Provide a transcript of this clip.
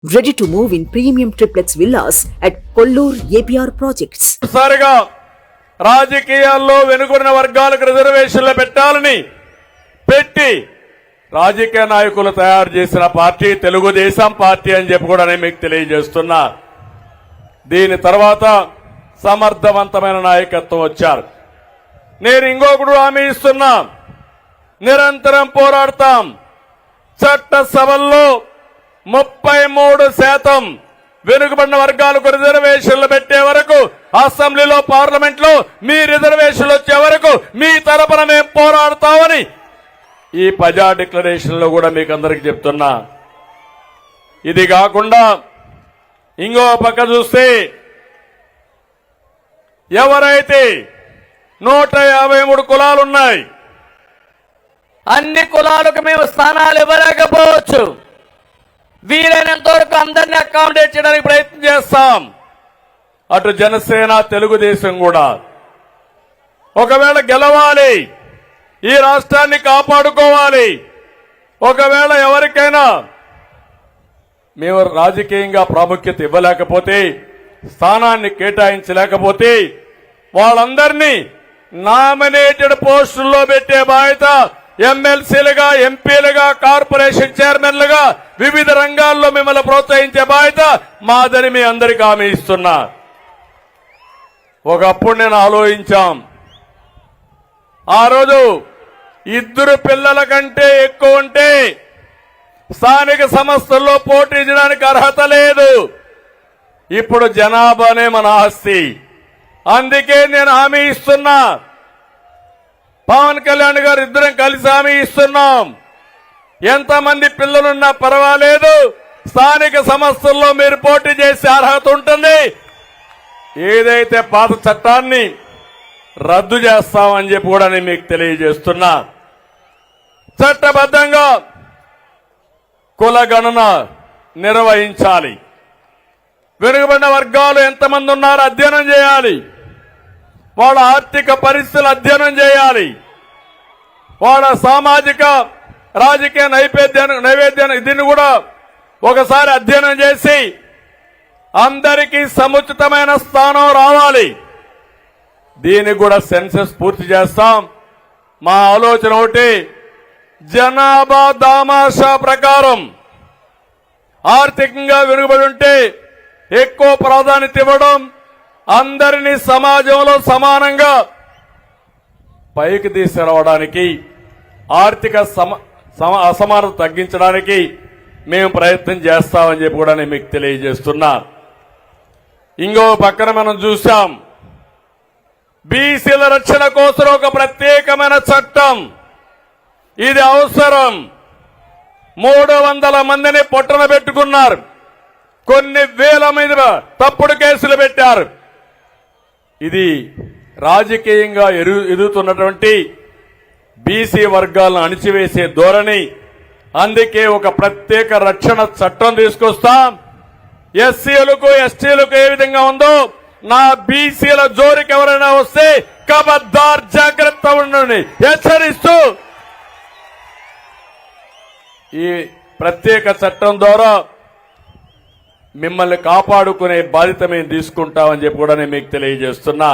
Ready to move in premium triplex villas at Kollur APR projects. సరిగా రాజకీయాల్లో వెనుకబడిన వర్గాలకు రిజర్వేషన్లు పెట్టాలని పెట్టి రాజకీయ నాయకులు తయారు చేసిన పార్టీ తెలుగుదేశం పార్టీ అని చెప్పి కూడా నేను మీకు తెలియజేస్తున్నా. దీని తర్వాత సమర్థవంతమైన నాయకత్వం వచ్చారు. నేను ఇంకొకడు హామీ ఇస్తున్నా, నిరంతరం పోరాడతాం. చట్టసభల్లో 33% వెనుకబడిన వర్గాలకు రిజర్వేషన్లు పెట్టే వరకు, అసెంబ్లీలో పార్లమెంట్ లో మీ రిజర్వేషన్లు వచ్చే వరకు మీ తరపున మేము పోరాడతామని ఈ ప్రజా డిక్లరేషన్ లో కూడా మీకు అందరికి చెప్తున్నా. ఇది కాకుండా ఇంకో పక్క చూస్తే ఎవరైతే 153 కులాలున్నాయి, అన్ని కులాలకు మేము స్థానాలు ఇవ్వలేకపోవచ్చు. వీలైనంత వరకు అందరినీ అకామిడేట్ చేయడానికి ప్రయత్నం చేస్తాం. అటు జనసేన తెలుగుదేశం కూడా ఒకవేళ గెలవాలి, ఈ రాష్ట్రాన్ని కాపాడుకోవాలి. ఒకవేళ ఎవరికైనా మేము రాజకీయంగా ప్రాముఖ్యత ఇవ్వలేకపోతే, స్థానాన్ని కేటాయించలేకపోతే వాళ్ళందరినీ నామినేటెడ్ పోస్టుల్లో పెట్టే బాధ్యత ఎమ్మెల్సీలుగా, ఎంపీలుగా, కార్పొరేషన్ చైర్మన్లుగా వివిధ రంగాల్లో మిమ్మల్ని ప్రోత్సహించే బాధ్యత మాదని మీ అందరికీ హామీ ఇస్తున్నా. ఒకప్పుడు నేను ఆలోచించాం, ఆ రోజు 2 పిల్లల కంటే ఎక్కువ ఉంటే స్థానిక సంస్థల్లో పోటీ చేయడానికి అర్హత లేదు. ఇప్పుడు జనాభానే మన ఆస్తి. అందుకే నేను హామీ ఇస్తున్నా, పవన్ కళ్యాణ్ గారు ఇద్దరం కలిసి హామీ ఇస్తున్నాం. ఎంతమంది పిల్లలున్నా పర్వాలేదు, స్థానిక సంస్థల్లో మీరు పోటీ చేసే అర్హత ఉంటుంది. ఏదైతే పాత చట్టాన్ని రద్దు చేస్తామని చెప్పి కూడా నేను మీకు తెలియజేస్తున్నా. చట్టబద్ధంగా కుల గణన నిర్వహించాలి. వెనుకబడిన వర్గాలు ఎంతమంది ఉన్నారో అధ్యయనం చేయాలి. వాళ్ళ ఆర్థిక పరిస్థితులు అధ్యయనం చేయాలి. వాళ్ళ సామాజిక రాజకీయ నైవేద్యాన్ని దీన్ని కూడా ఒకసారి అధ్యయనం చేసి అందరికీ సముచితమైన స్థానం రావాలి. దీనికి కూడా సెన్సస్ పూర్తి చేస్తాం. మా ఆలోచన ఒకటి, జనాభా దామాషా ప్రకారం ఆర్థికంగా వెనుకబడి ఉంటే ఎక్కువ ప్రాధాన్యత ఇవ్వడం, అందరినీ సమాజంలో సమానంగా పైకి తీసుకురావడానికి, ఆర్థిక అసమానత తగ్గించడానికి మేము ప్రయత్నం చేస్తామని చెప్పి కూడా నేను మీకు తెలియజేస్తున్నా. ఇంకో పక్కన మనం చూసాం, బీసీల రక్షణ కోసం ఒక ప్రత్యేకమైన చట్టం. ఇది అవసరం. 300 మందిని పొట్టన పెట్టుకున్నారు. కొన్ని వేల మీద తప్పుడు కేసులు పెట్టారు. ఇది రాజకీయంగా ఎదుగుతున్నటువంటి బీసీ వర్గాలను అణిచివేసే ధోరణి. అందుకే ఒక ప్రత్యేక రక్షణ చట్టం తీసుకొస్తాం. ఎస్సీలకు, ఎస్టీలకు ఏ విధంగా ఉందో నా బీసీల జోలికి ఎవరైనా వస్తే ఖబర్దార్ జాగ్రత్త ఉండండి హెచ్చరిస్తూ ఈ ప్రత్యేక చట్టం ద్వారా మిమ్మల్ని కాపాడుకునే బాధ్యత మేము తీసుకుంటామని చెప్పి కూడా నేను మీకు తెలియజేస్తున్నా.